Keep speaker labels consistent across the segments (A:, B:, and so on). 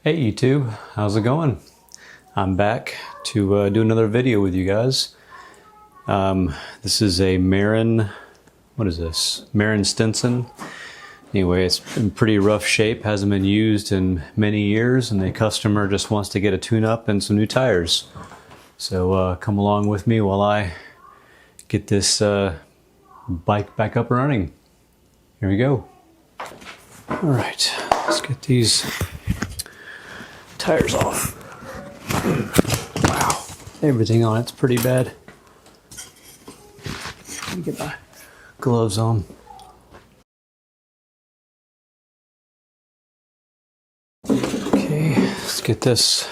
A: Hey YouTube, how's it going? I'm back to do another video with you guys. This is a Marin, what is this? Marin Stenson. Anyway, it's in pretty rough shape, hasn't been used in many years, and the customer just wants to get a tune-up and some new tires. So come along with me while I get this bike back up and running. Here we go. All right, let's get these tires off. Wow, everything on it's pretty bad. Let me get my gloves on. Okay, let's get this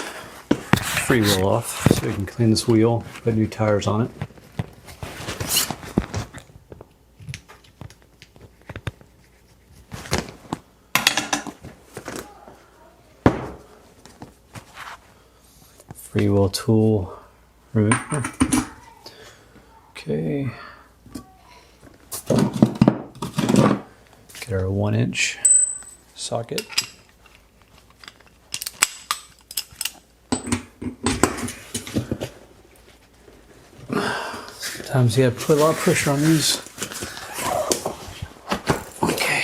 A: free wheel off so we can clean this wheel, put new tires on it. Free wheel tool remover. Okay. Get our 1-inch socket. Sometimes you have to put a lot of pressure on these. Okay.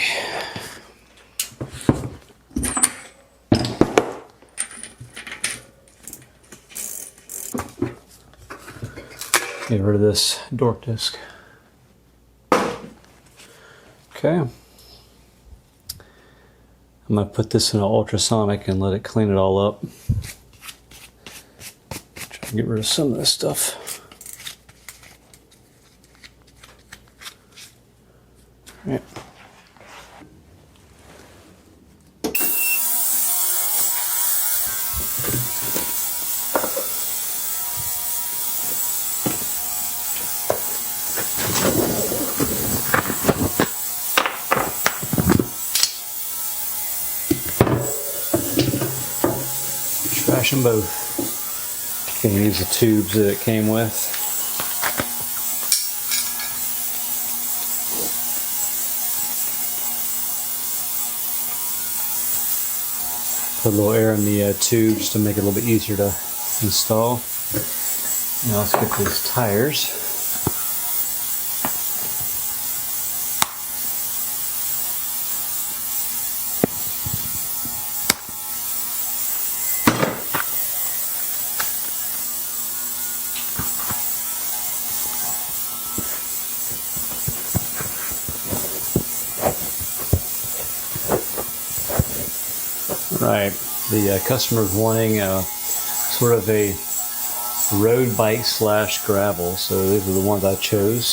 A: Get rid of this dork disc. Okay. I'm going to put this in an ultrasonic and let it clean it all up. Try to get rid of some of this stuff. All right. Trash them both. You can use the tubes that it came with. Put a little air in the tube just to make it a little bit easier to install. Now let's get these tires. Right, the customer's wanting sort of a road bike / gravel, so these are the ones I chose.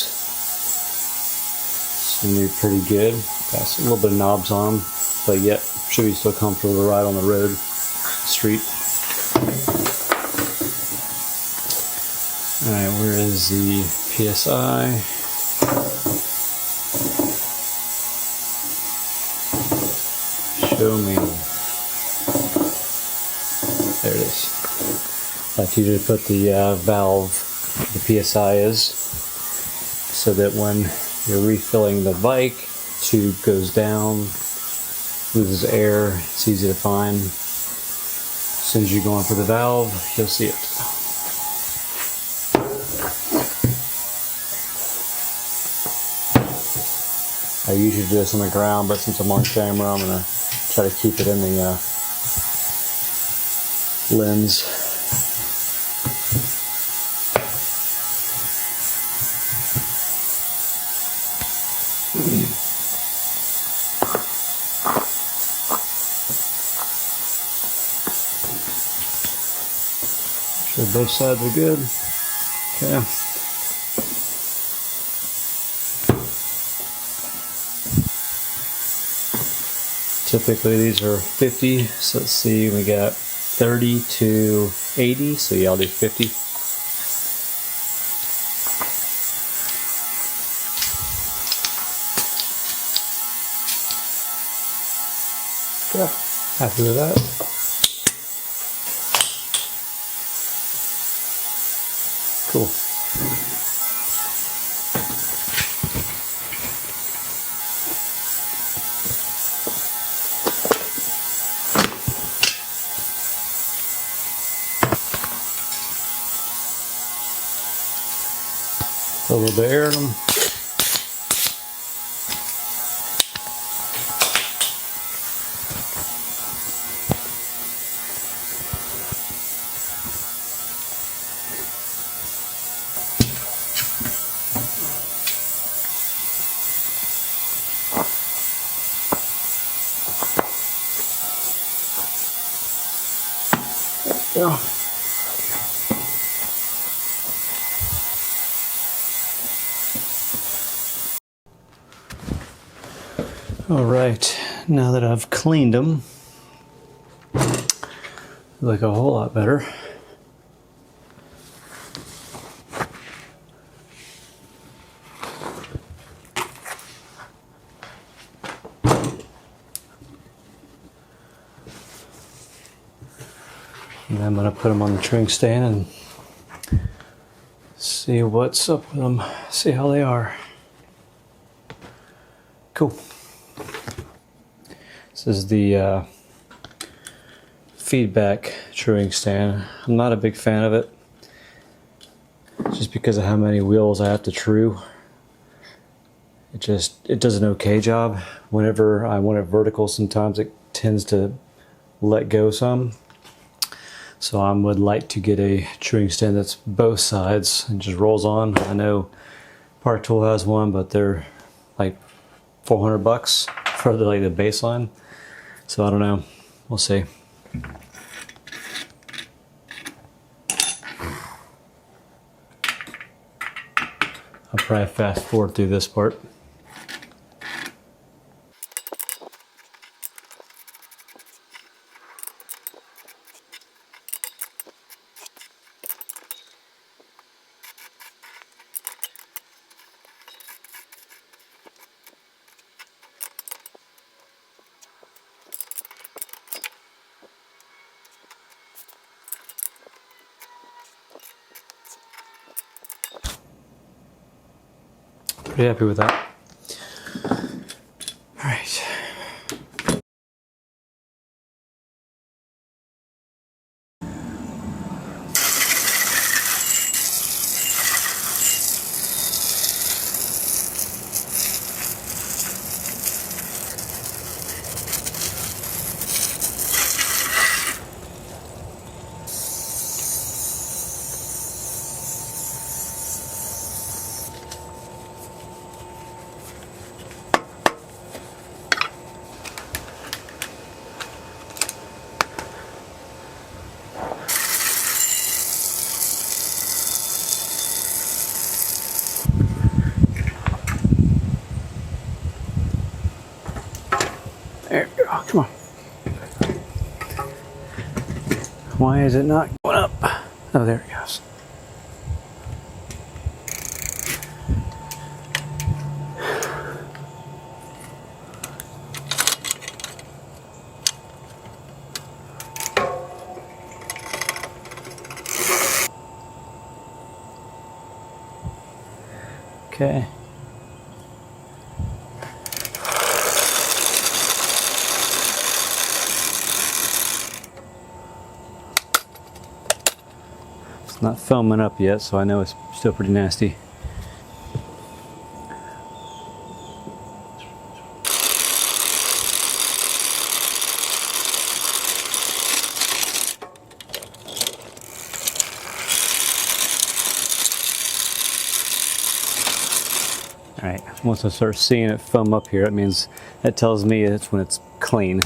A: Seem to be pretty good. Got a little bit of knobs on them, but yet should be still comfortable to ride on the road, street. All right, where is the PSI? Show me. There it is. I like you to put the valve, the PSI is, so that when you're refilling the bike, tube goes down, loses air, it's easy to find. As soon as you go in for the valve, you'll see it. I usually do this on the ground, but since I'm on camera, I'm going to try to keep it in the lens. Sure both sides are good. Okay. Typically these are 50, so let's see, we got 30 to 80, so yeah, I'll do 50. Yeah, happy with that. Cool. a little bit of air in them. There we go. All right, now that I've cleaned them, they look a whole lot better. And I'm going to put them on the trim stand and see what's up with them, see how they are. Cool. This is the feedback truing stand. I'm not a big fan of it, just because of how many wheels I have to true. It does an okay job. Whenever I want it vertical, sometimes it tends to let go some. So I would like to get a truing stand that's both sides and just rolls on. I know Park Tool has one, but they're like $400 for the baseline. So I don't know. We'll see. I'll probably fast forward through this part. Pretty happy with that. All right. There we go. Come on. Why is it not going up? Oh, there it goes. Okay. It's not filming up yet, so I know it's still pretty nasty. All right, once I start seeing it film up here, it means that tells me it's when it's clean.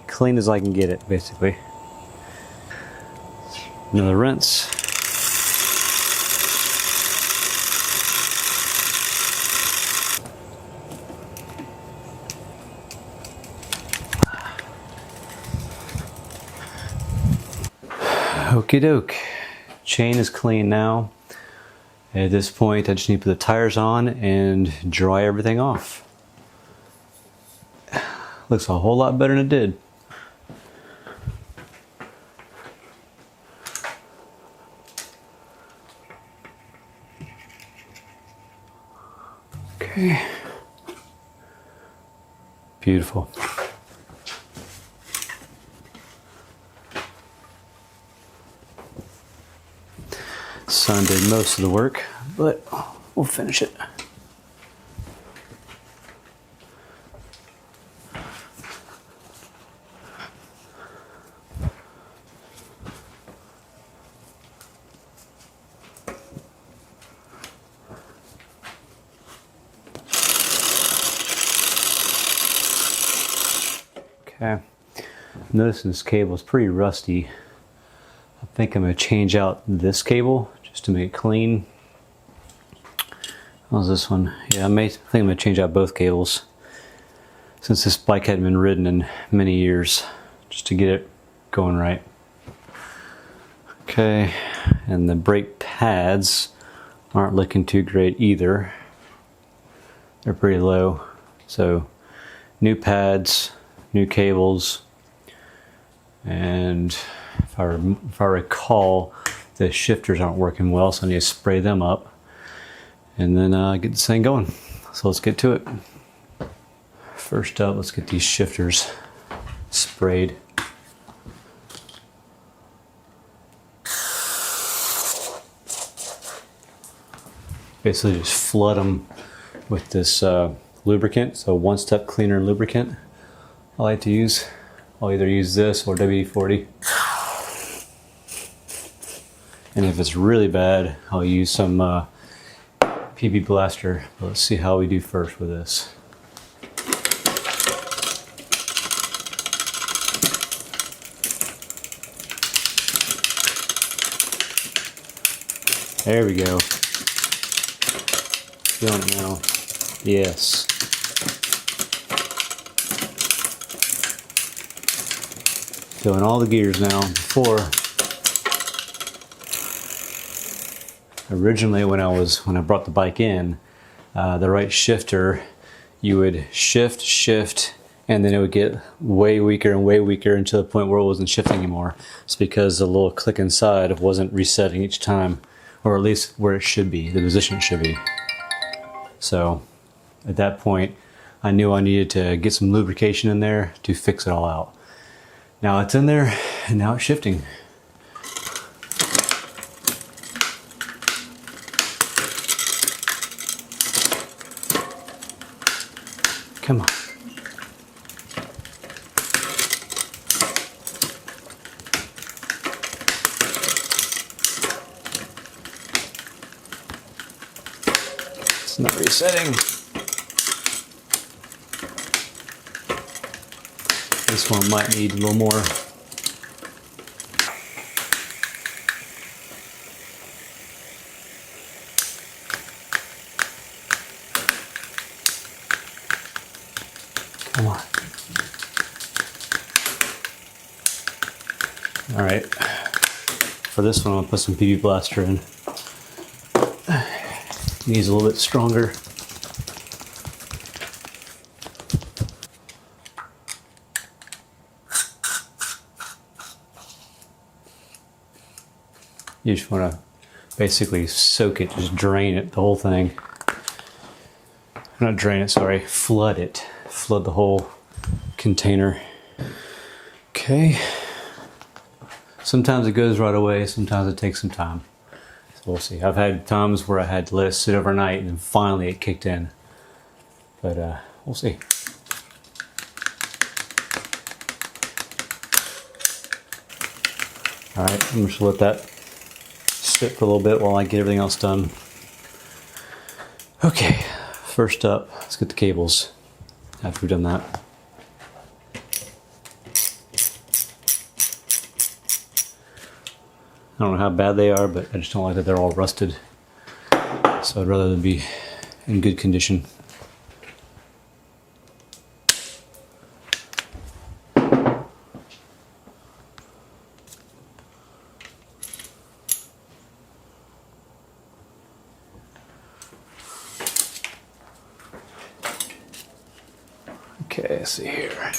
A: Clean as I can get it, basically. Another rinse. Okie doke. Chain is clean now. At this point, I just need to put the tires on and dry everything off. Looks a whole lot better than it did. Okay. Beautiful. Sun did most of the work, but we'll finish it. Okay, notice this cable is pretty rusty. I think I'm going to change out this cable just to make it clean. How's this one? Yeah, I think I'm going to change out both cables since this bike hadn't been ridden in many years, just to get it going right. Okay, and the brake pads aren't looking too great either. They're pretty low. So new pads, new cables, and if I recall, the shifters aren't working well, so I need to spray them up and then get this thing going. So let's get to it. First up, let's get these shifters sprayed. Basically just flood them with this lubricant, so one step cleaner lubricant I like to use. I'll either use this or WD-40. And if it's really bad, I'll use some PB Blaster. But let's see how we do first with this. There we go. Feeling it now. Yes. Feeling all the gears now. Before, originally when I brought the bike in, the right shifter, you would shift, and then it would get way weaker and way weaker until the point where it wasn't shifting anymore. It's because the little click inside wasn't resetting each time, or at least where it should be, the position it should be. So at that point, I knew I needed to get some lubrication in there to fix it all out. Now it's in there, and now it's shifting. Come on. It's not resetting. This one might need a little more. Come on. All right. For this one, I'm gonna put some PB Blaster in. Needs a little bit stronger. You just want to basically soak it, just drain it, the whole thing. Not drain it, sorry, flood it. Flood the whole container. Okay. Sometimes it goes right away, sometimes it takes some time. So we'll see. I've had times where I had to let it sit overnight and then finally it kicked in. But we'll see. All right, I'm just gonna let that sit for a little bit while I get everything else done. Okay, first up, let's get the cables after we've done that. I don't know how bad they are, but I just don't like that they're all rusted. So I'd rather them be in good condition. Okay, let's see here.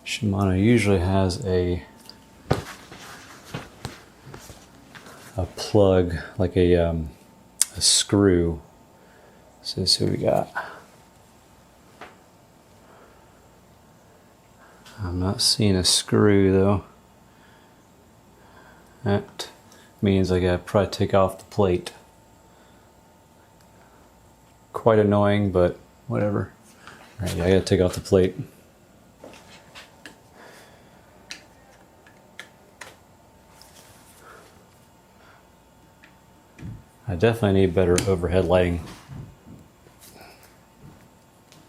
A: Shimano usually has a plug, like a screw. So let's see what we got. I'm not seeing a screw though. That Means I gotta probably take off the plate. Quite annoying, but whatever. Alright, yeah, I gotta take off the plate. I definitely need better overhead lighting.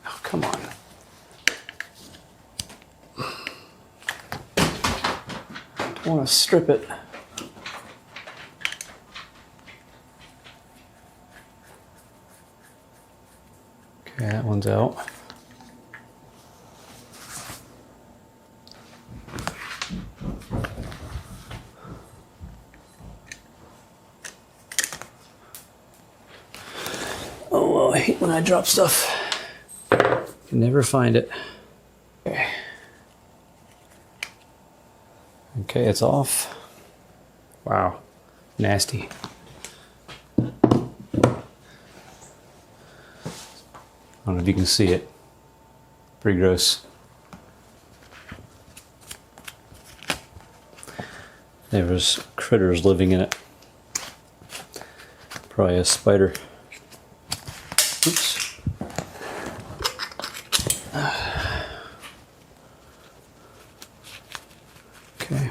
A: Oh, come on. I want to strip it. Okay, that one's out. Oh, well, I hate when I drop stuff. Can never find it. Okay. Okay, it's off. Wow, nasty. I don't know if you can see it. Pretty gross. There was critters living in it. Probably a spider. Oops. Okay.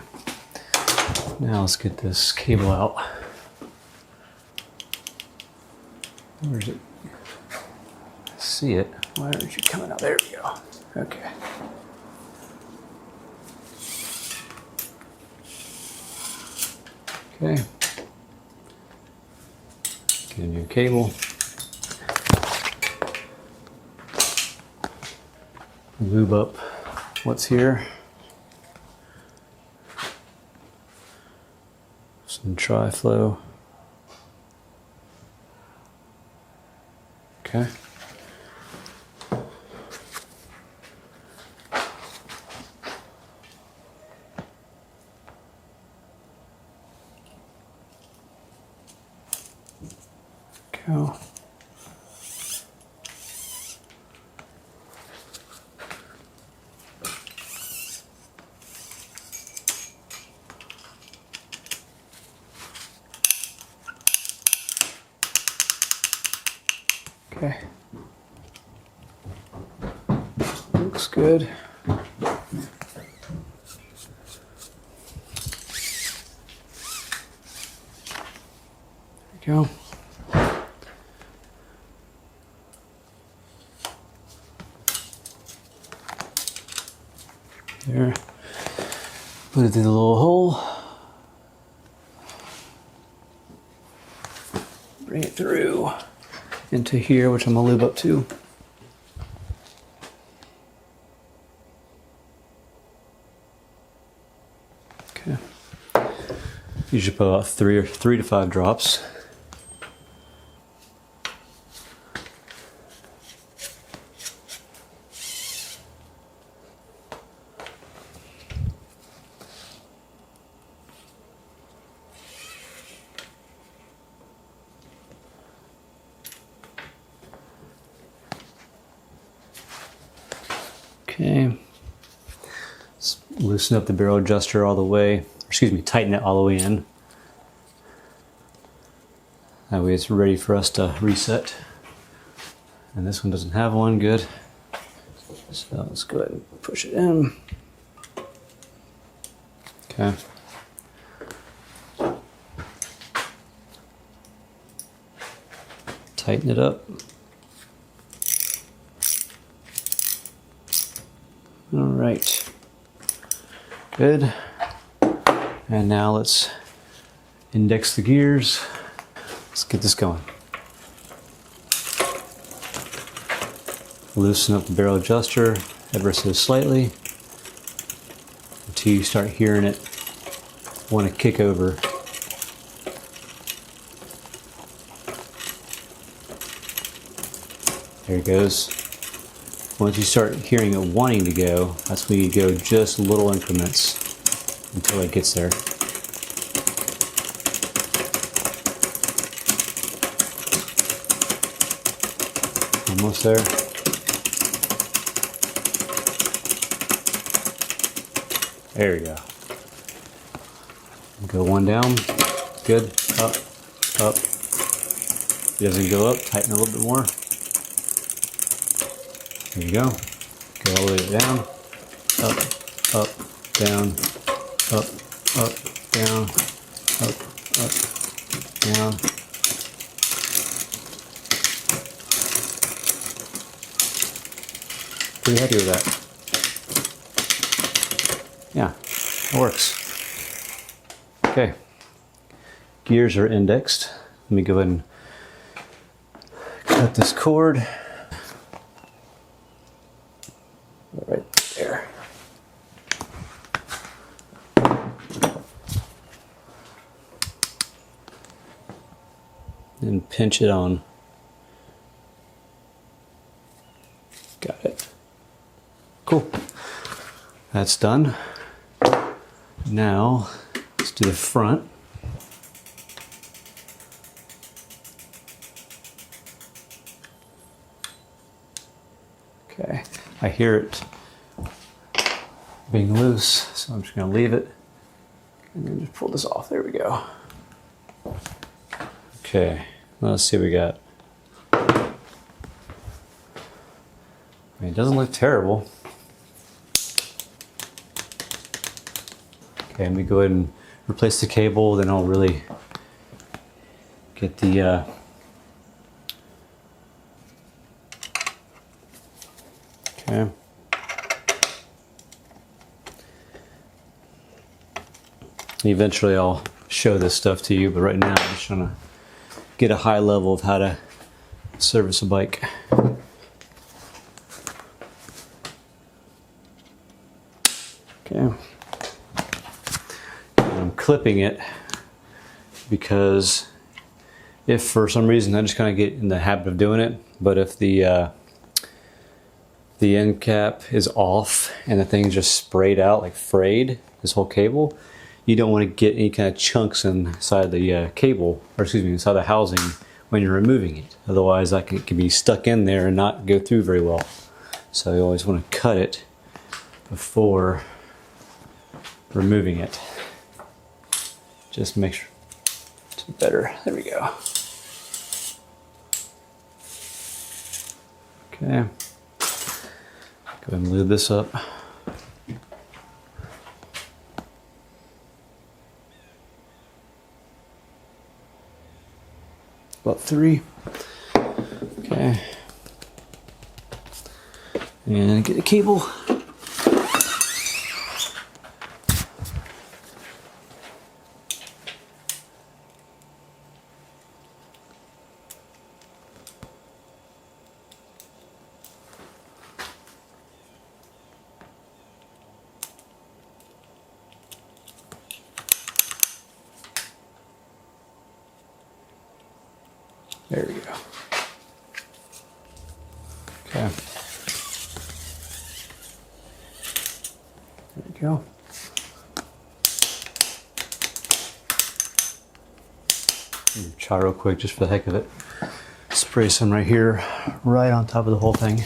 A: Now let's get this cable out. Where is it? See it. Why aren't you coming out? There we go. Okay. Okay. Get a new cable. Lube up what's here. Some tri-flow. Okay. Go. Okay. Looks good. There we go. There. Put it through the little hole. Bring it through into here, which I'm gonna lube up too. Okay. You should put about three to 5 drops. Okay, let's loosen up the barrel adjuster all the way, excuse me, tighten it all the way in. That way it's ready for us to reset. And this one doesn't have one, good. So let's go ahead and push it in. Okay. Tighten it up. All right, good. And now let's index the gears. Let's get this going. Loosen up the barrel adjuster ever so slightly until you start hearing it want to kick over. There it goes. Once you start hearing it wanting to go, that's when you go just little increments until it gets there. Almost there. There we go. Go one down. Good. Up, up. If it doesn't go up, tighten a little bit more. There you go. Go all the way down. Up, up, down, up, down, up, down. Pretty happy with that. Yeah, it works. Okay. Gears are indexed. Let me go ahead and cut this cord. Right there. And pinch it on. Got it. Cool. That's done. Now, let's do the front. Okay, I hear it being loose, so I'm just going to leave it and then just pull this off. There we go. Okay, let's see what we got. I mean, it doesn't look terrible. Okay, let me go ahead and replace the cable, then I'll really get the okay. Eventually I'll show this stuff to you, but right now I'm just trying to get a high level of how to service a bike. Okay. I'm clipping it because if for some reason I just kind of get in the habit of doing it, but if the end cap is off and the thing's just sprayed out, like frayed, this whole cable, you don't want to get any kind of chunks inside the cable, or excuse me, inside the housing when you're removing it. Otherwise, it can be stuck in there and not go through very well. So you always want to cut it before removing it. Just make sure it's better. There we go. Okay. Go ahead and lube this up. About 3. Okay. And get a cable. There we go. Okay. There we go. Try real quick just for the heck of it. Spray some right here, right on top of the whole thing.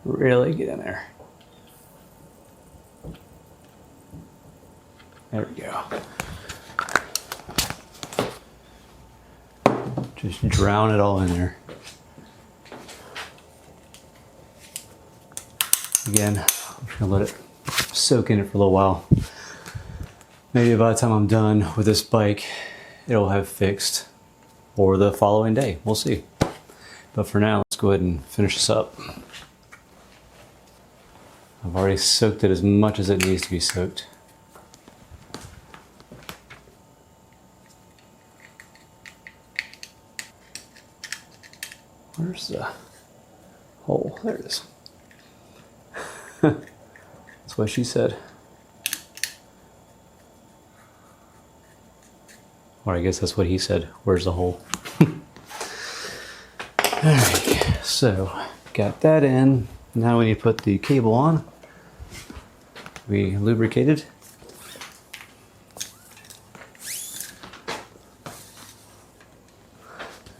A: Really get in there. There we go. Just drown it all in there. Again, I'm just gonna let it soak in it for a little while. Maybe by the time I'm done with this bike, it'll have fixed, or the following day, we'll see. But for now, let's go ahead and finish this up. I've already soaked it as much as it needs to be soaked. Where's the hole? There it is. That's what she said. Or I guess that's what he said. Where's the hole? Alright, so got that in. Now we need to put the cable on. We lubricated.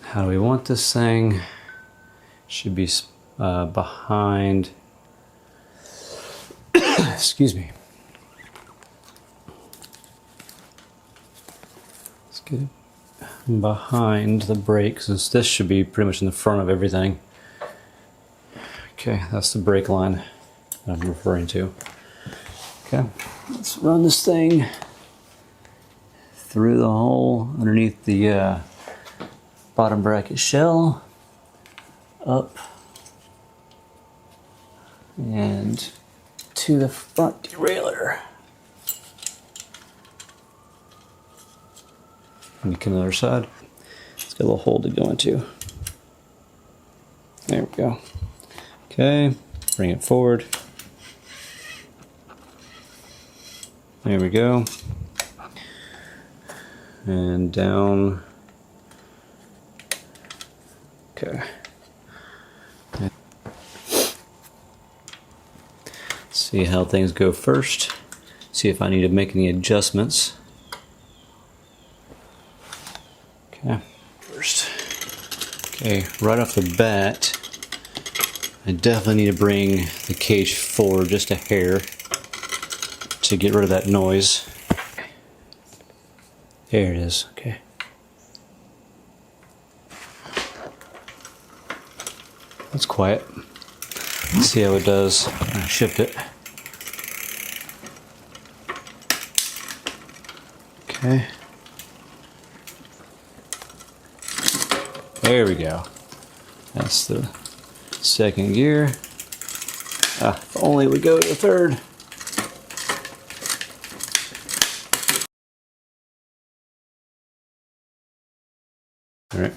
A: How do we want this thing? Should be behind, excuse me. Let's get it behind the brake, since this should be pretty much in the front of everything. Okay, that's the brake line that I'm referring to. Okay, let's run this thing through the hole underneath the bottom bracket shell, up and to the front derailleur. And you come to the other side. It's got a little hole to go into. There we go. Okay, bring it forward. There we go. And down. Okay. See how things go first. See if I need to make any adjustments. Okay, first. Okay, right off the bat, I definitely need to bring the cage forward just a hair to get rid of that noise. There it is, okay. That's quiet. Let's see how it does when I shift it. Okay. There we go. That's the second gear. If only we go to the third. All right.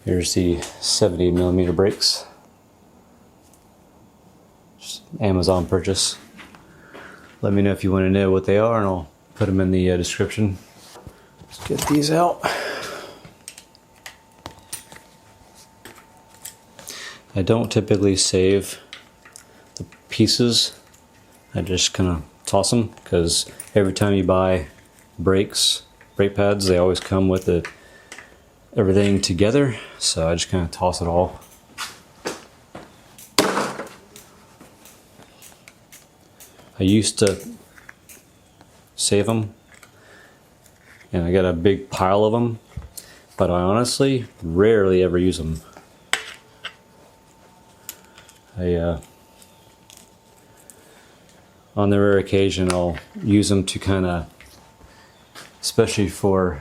A: Here's the 70mm brakes. Just Amazon purchase. Let me know if you want to know what they are, and I'll put them in the description. Let's get these out. I don't typically save the pieces. I just kind of toss them, because every time you buy brake pads, they always come with everything together. So I just kind of toss it all. I used to save them, and I got a big pile of them, but I honestly rarely ever use them. On the rare occasion, I'll use them to kind of, especially for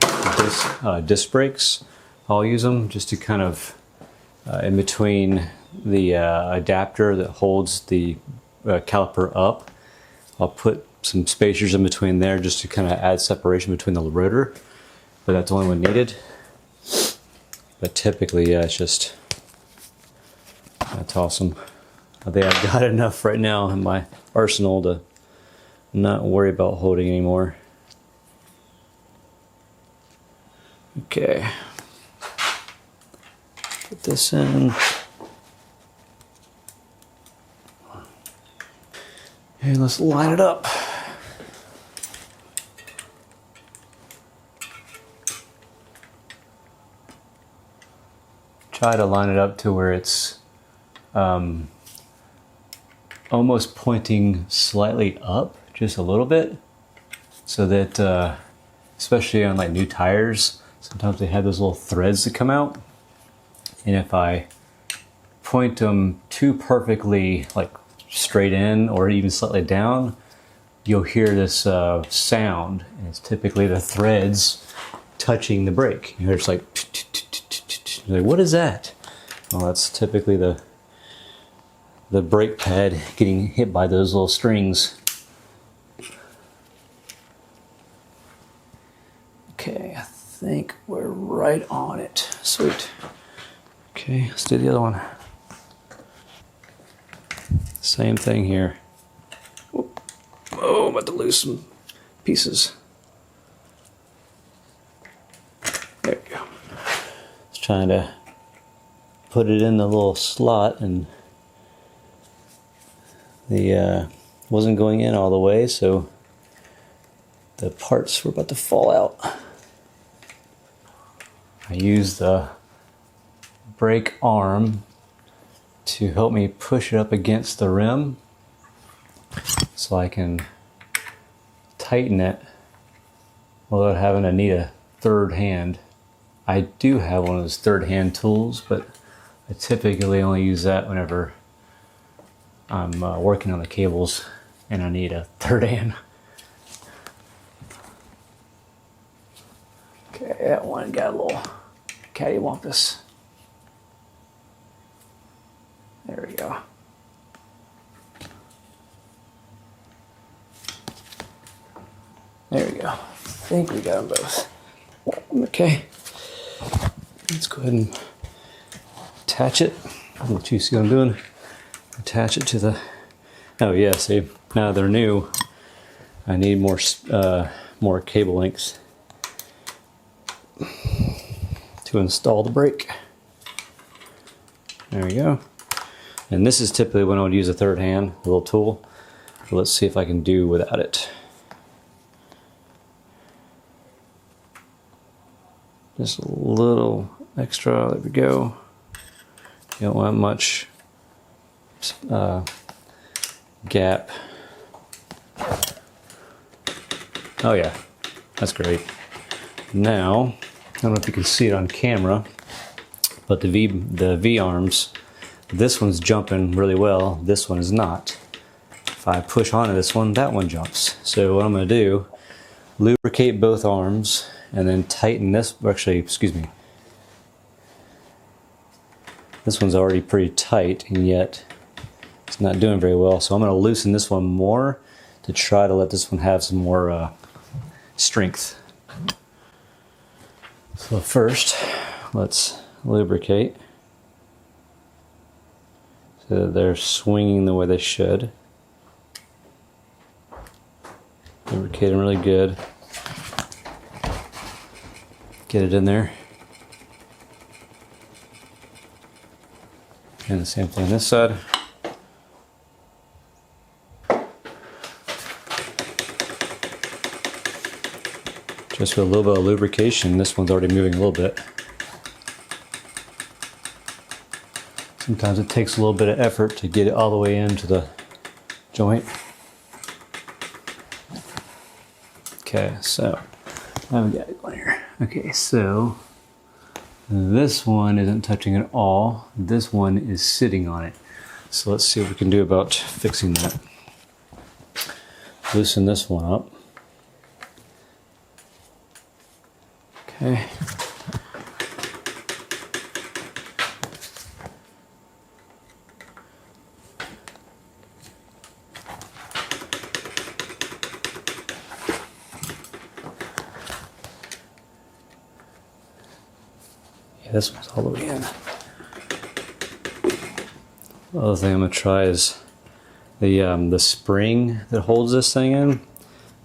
A: disc brakes, I'll use them just to kind of, in between the adapter that holds the caliper up, I'll put some spacers in between there just to kind of add separation between the rotor, but that's the only one needed. But typically, yeah, it's just, I toss them. I think I've got enough right now in my arsenal to not worry about holding anymore. Okay. Put this in. And let's line it up. Try to line it up to where it's almost pointing slightly up, just a little bit, so that especially on like new tires, sometimes they have those little threads that come out, and if I point them too perfectly like straight in or even slightly down, you'll hear this sound, and it's typically the threads touching the brake. You hear it's like, you're like, what is that? Well, that's typically the brake pad getting hit by those little strings. Okay, I think we're right on it. Sweet. Okay, let's do the other one. Same thing here. Whoop. Oh, I'm about to lose some pieces. There we go. Just trying to put it in the little slot, and the wasn't going in all the way, so the parts were about to fall out. I used the brake arm to help me push it up against the rim so I can tighten it without having to need a third hand. I do have one of those third hand tools, but I typically only use that whenever I'm working on the cables and I need a third hand. Okay, that one got a little cattywampus. There we go. There we go. I think we got them both. Okay. Let's go ahead and attach it. Let you see what I'm doing. Attach it to the. Oh yeah, see, now they're new. I need more cable links to install the brake. There we go. And this is typically when I would use a third hand, a little tool. But let's see if I can do without it. Just a little extra, there we go. You don't want much gap. Oh yeah, that's great. Now, I don't know if you can see it on camera, but the V arms, this one's jumping really well, this one is not. If I push onto this one, that one jumps. So what I'm going to do, lubricate both arms and then tighten this, actually, excuse me. This one's already pretty tight and yet it's not doing very well. So I'm going to loosen this one more to try to let this one have some more strength. So first, let's lubricate so that they're swinging the way they should. Lubricate them really good. Get it in there. And the same thing on this side. Just with a little bit of lubrication, this one's already moving a little bit. Sometimes it takes a little bit of effort to get it all the way into the joint. Okay, so I've got it on here. Okay, so this one isn't touching at all. This one is sitting on it. So let's see what we can do about fixing that. Loosen this one up. Okay. Yeah, this one's all the way in. The other thing I'm gonna try is the spring that holds this thing in. I'm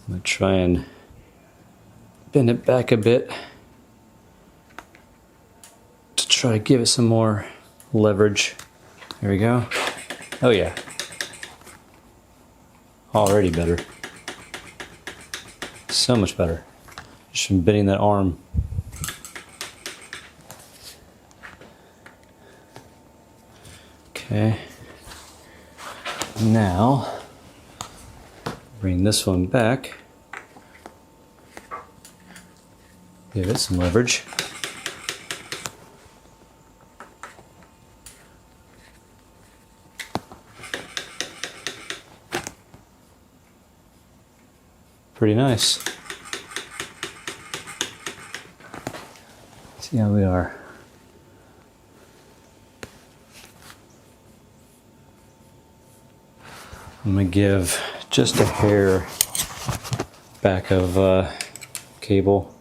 A: gonna try and bend it back a bit to try to give it some more leverage. There we go. Oh yeah. Already better. So much better. Just from bending that arm. Okay. Now, bring this one back. Give it some leverage. Pretty nice. See how we are. I'm going to give just a hair back of cable.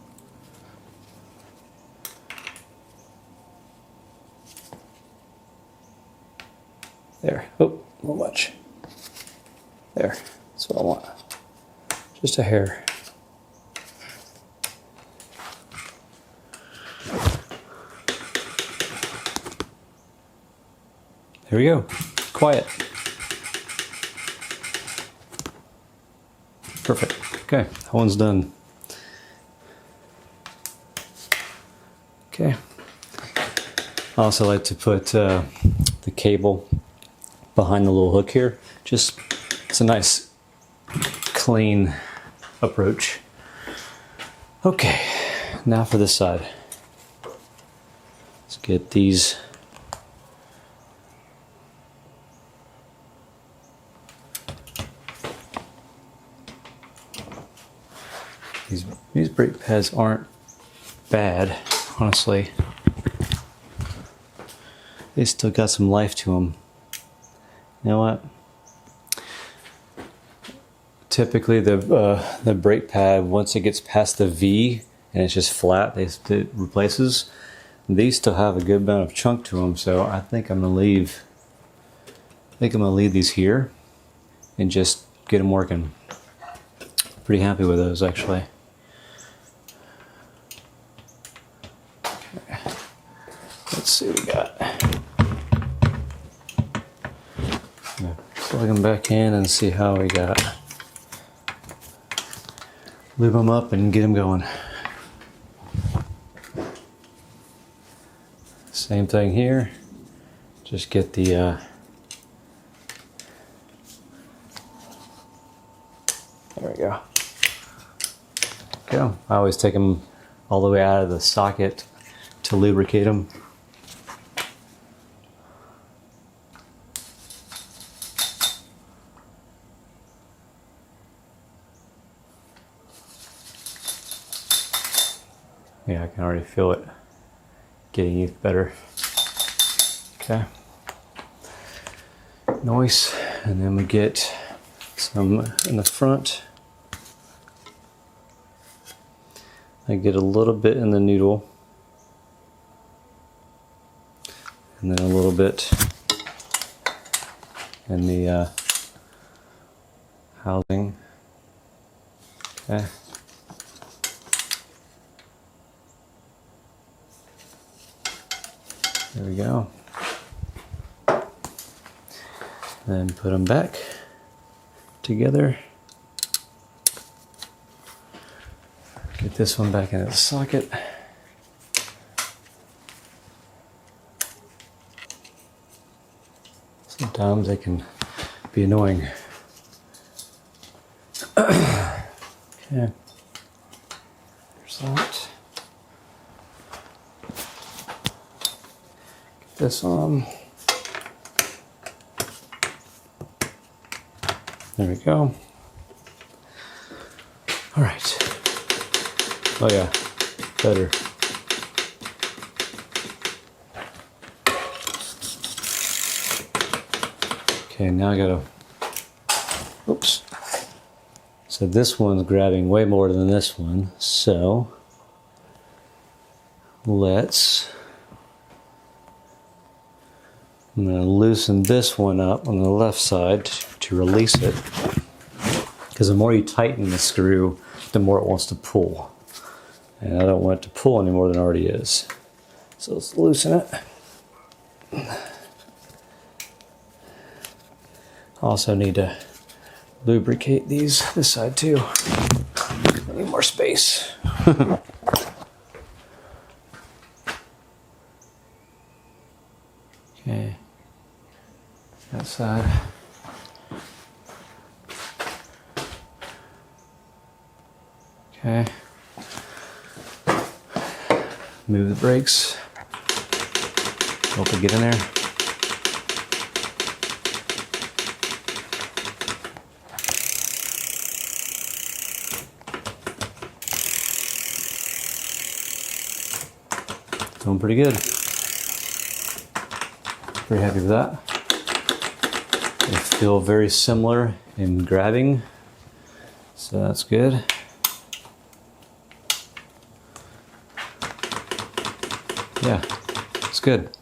A: There. Oh, a little much. There. That's what I want. Just a hair. There we go. Quiet. Perfect. Okay, that one's done. Okay. I also like to put the cable behind the little hook here. Just, it's a nice clean approach. Okay, now for this side. Let's get these. These brake pads aren't bad, honestly. They still got some life to them. You know what? Typically the brake pad, once it gets past the V and it's just flat, it replaces. These still have a good amount of chunk to them, so I think I'm gonna leave these here and just get them working. Pretty happy with those, actually. Okay. Let's see what we got. Plug them back in and see how we got. Lube them up and get them going. Same thing here. Just get the there we go. Go. I always take them all the way out of the socket to lubricate them. Yeah, I can already feel it getting even better. Okay. Nice. And then we get some in the front. I get a little bit in the noodle. And then a little bit in the housing. Okay. There we go. Then put them back together. Get this one back into the socket. Sometimes they can be annoying. Okay. There's that. Get this on. There we go. All right. Oh yeah, better. Okay, now I gotta, oops. So this one's grabbing way more than this one. So I'm gonna loosen this one up on the left side to release it. Because the more you tighten the screw, the more it wants to pull. And I don't want it to pull any more than it already is. So let's loosen it. Also need to lubricate this side too. I need more space. Okay, that side. Okay. Move the brakes. Hope we get in there. Doing pretty good. Pretty happy with that. They feel very similar in grabbing, so that's good. Yeah, it's good.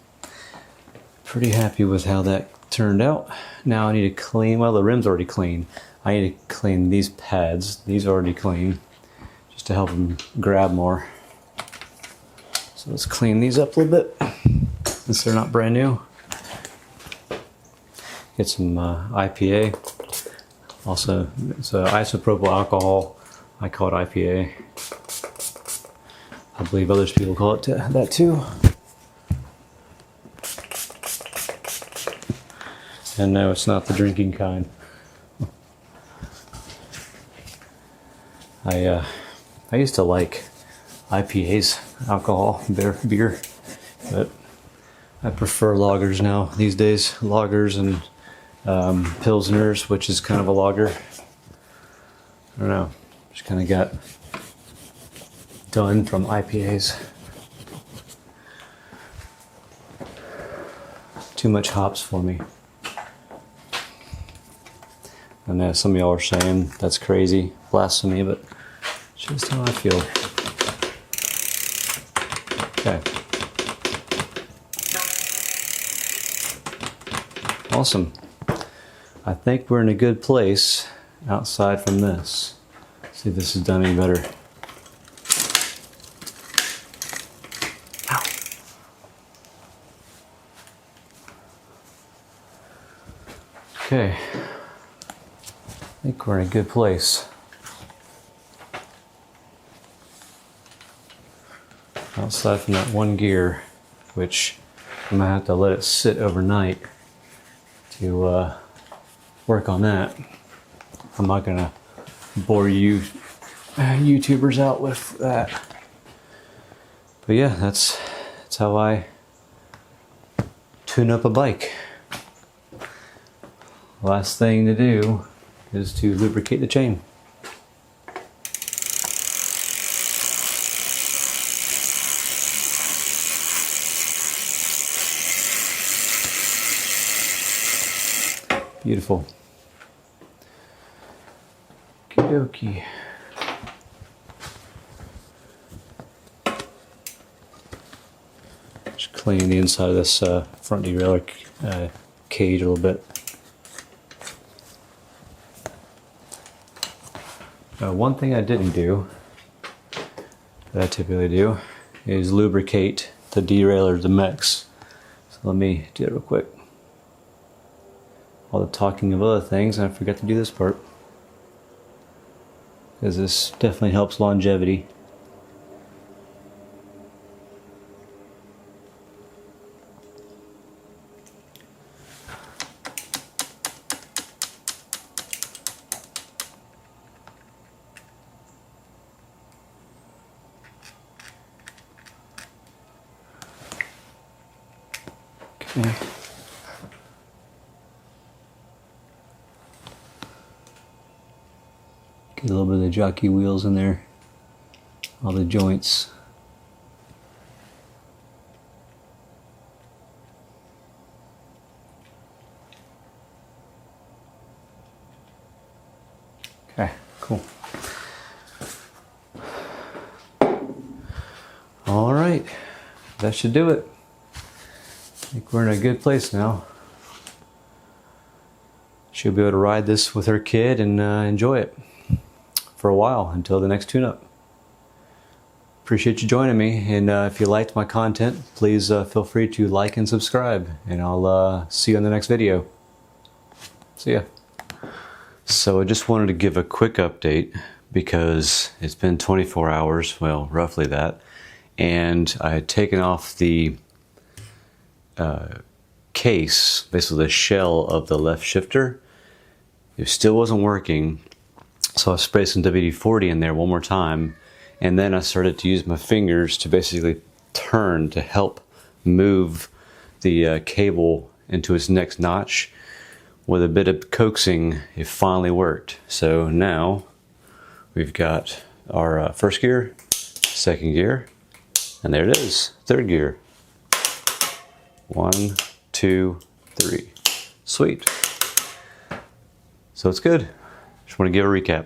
A: Pretty happy with how that turned out. Now I need to clean, well, the rim's already clean. I need to clean these pads. These are already clean, just to help them grab more. So let's clean these up a little bit, since they're not brand new. Get some IPA. Also, it's isopropyl alcohol. I call it IPA. I believe other people call it that too. And no, it's not the drinking kind. I used to like IPAs, alcohol, beer, but I prefer lagers now these days. Lagers and Pilsners, which is kind of a lager. I don't know, just kind of got done from IPAs. Too much hops for me. I know some of y'all are saying that's crazy, blasphemy, but it's just how I feel. Okay. Awesome. I think we're in a good place outside from this. Let's see if this is done any better. Ow. Okay. I think we're in a good place. Outside from that one gear, which I'm gonna have to let it sit overnight to work on that. I'm not gonna bore you YouTubers out with that. But yeah, that's how I tune up a bike. Last thing to do is to lubricate the chain. Beautiful. Okie dokie. Just clean the inside of this front derailleur cage a little bit. One thing I didn't do, that I typically do, is lubricate the derailleur, the mechs. So let me do it real quick. All the talking of other things, and I forgot to do this part. Because this definitely helps longevity. Okay. Get a little bit of the jockey wheels in there, all the joints. Okay, cool. All right, that should do it. I think we're in a good place now. She'll be able to ride this with her kid and enjoy it for a while until the next tune-up. Appreciate you joining me, and if you liked my content, please feel free to like and subscribe, and I'll see you in the next video. See ya. So I just wanted to give a quick update because it's been 24 hours, well, roughly that, and I had taken off the case, basically the shell of the left shifter. It still wasn't working. So I sprayed some WD-40 in there one more time, and then I started to use my fingers to basically turn to help move the cable into its next notch. With a bit of coaxing, it finally worked. So now we've got our first gear, second gear, and there it is, third gear. 1, 2, 3. Sweet. So it's good. Just want to give a recap.